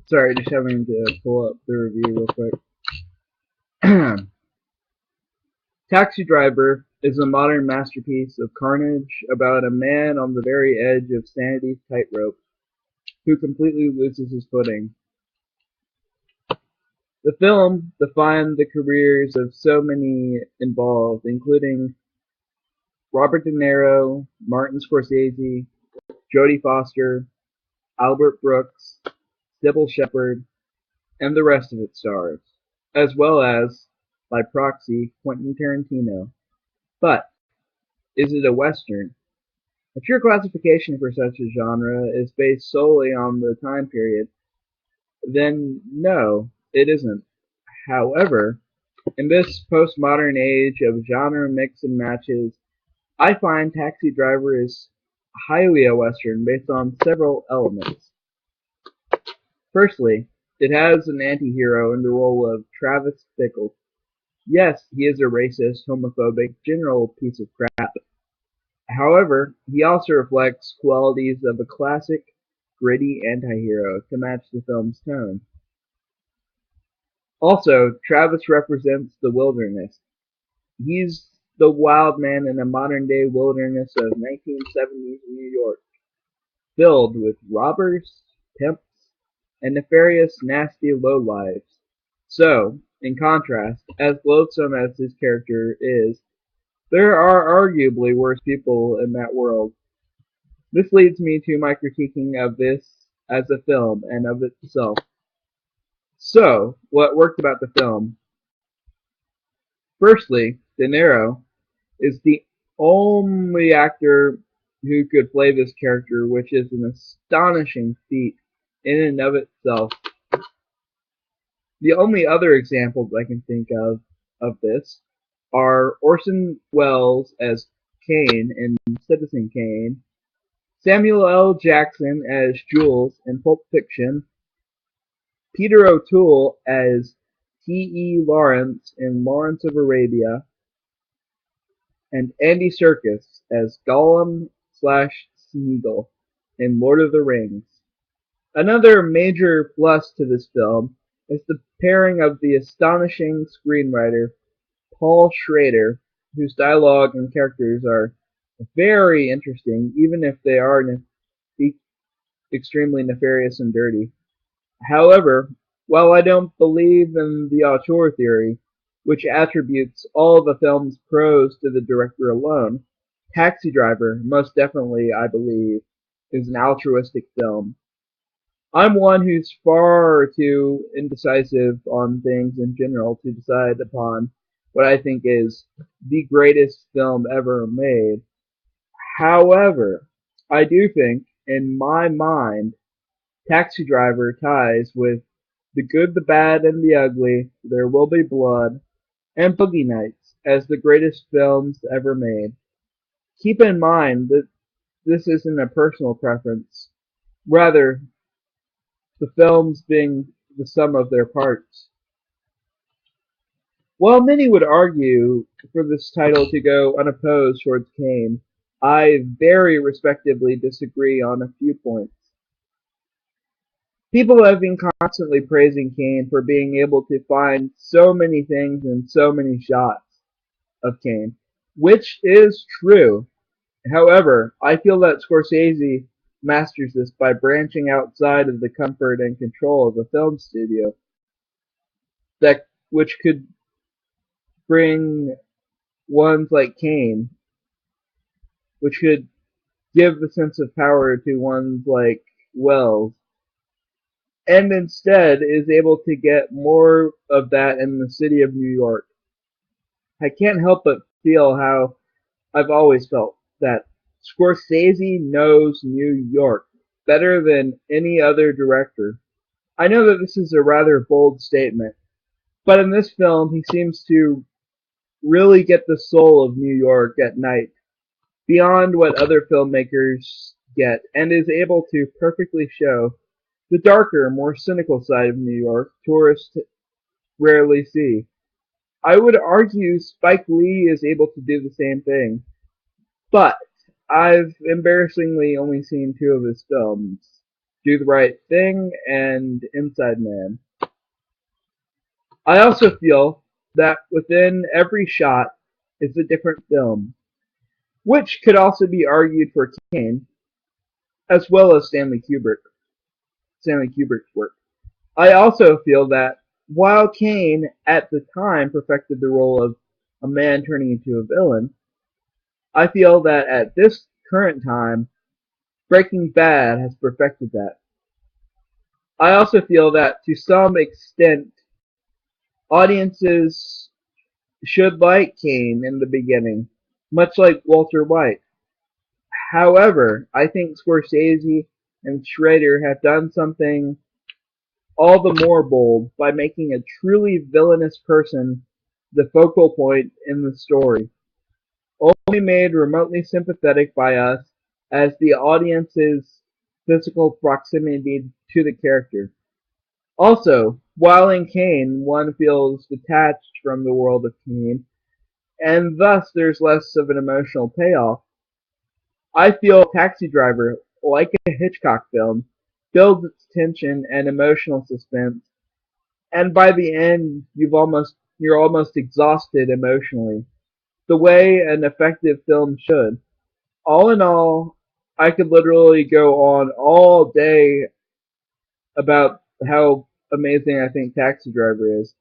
Sorry, just having to pull up the review real quick. Taxi Driver is a modern masterpiece of carnage about a man on the very edge of sanity's tightrope who completely loses his footing. The film defined the careers of so many involved, including Robert De Niro, Martin Scorsese, Jodie Foster, Albert Brooks, Sybil Shepherd, and the rest of its stars, as well as, by proxy, Quentin Tarantino. But is it a Western? A pure classification for such a genre is based solely on the time period, then no, it isn't. However, in this postmodern age of genre mix and matches, I find Taxi Driver is highly a Western based on several elements. Firstly, it has an anti-hero in the role of Travis Bickle. Yes, he is a racist, homophobic, general piece of crap. However, he also reflects qualities of a classic, gritty anti-hero to match the film's tone. Also, Travis represents the wilderness. He's the wild man in a modern-day wilderness of 1970s New York, filled with robbers, pimps, and nefarious, nasty lowlives. So, in contrast, as loathsome as his character is, there are arguably worse people in that world. This leads me to my critiquing of this as a film and of itself. So, what worked about the film? Firstly, De Niro is the only actor who could play this character, which is an astonishing feat in and of itself. The only other examples I can think of this are Orson Welles as Kane in Citizen Kane, Samuel L. Jackson as Jules in Pulp Fiction, Peter O'Toole as T. E. Lawrence in Lawrence of Arabia, and Andy Serkis as Gollum/Smeagol in Lord of the Rings. Another major plus to this film is the pairing of the astonishing screenwriter Paul Schrader, whose dialogue and characters are very interesting, even if they are extremely nefarious and dirty. However, while I don't believe in the auteur theory, which attributes all the film's pros to the director alone, Taxi Driver most definitely, I believe, is an altruistic film. I'm one who's far too indecisive on things in general to decide upon what I think is the greatest film ever made. However, I do think, in my mind, Taxi Driver ties with The Good, the Bad, and the Ugly, There Will Be Blood, and Boogie Nights as the greatest films ever made. Keep in mind that this isn't a personal preference, rather, the films being the sum of their parts. While many would argue for this title to go unopposed towards Kane, I very respectably disagree on a few points. People have been constantly praising Kane for being able to find so many things in so many shots of Kane, which is true. However, I feel that Scorsese masters this by branching outside of the comfort and control of a film studio, that which could bring ones like Kane, which could give the sense of power to ones like Wells, and instead is able to get more of that in the city of New York. I can't help but feel how I've always felt that Scorsese knows New York better than any other director. I know that this is a rather bold statement, but in this film he seems to really get the soul of New York at night, beyond what other filmmakers get, and is able to perfectly show the darker, more cynical side of New York tourists rarely see. I would argue Spike Lee is able to do the same thing, but I've embarrassingly only seen two of his films. Do the Right Thing, and Inside Man. I also feel that within every shot is a different film, which could also be argued for Kane, as well as Stanley Kubrick's work. I also feel that while Kane at the time perfected the role of a man turning into a villain, I feel that at this current time, Breaking Bad has perfected that. I also feel that to some extent, audiences should like Kane in the beginning, much like Walter White. However, I think Scorsese and Schrader have done something all the more bold by making a truly villainous person the focal point in the story, only made remotely sympathetic by us as the audience's physical proximity to the character. Also, while in Kane one feels detached from the world of Kane, and thus there's less of an emotional payoff, I feel Taxi Driver, like a Hitchcock film, builds its tension and emotional suspense, and by the end you're almost exhausted emotionally, the way an effective film should. All in all, I could literally go on all day about how amazing I think Taxi Driver is.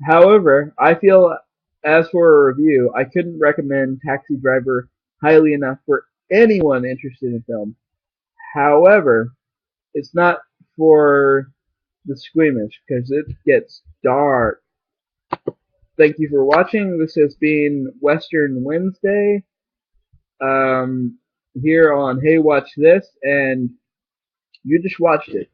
However, I feel as for a review, I couldn't recommend Taxi Driver highly enough for anyone interested in film. However, it's not for the squeamish because it gets dark. Thank you for watching. This has been Western Wednesday here on Hey Watch This, and you just watched it.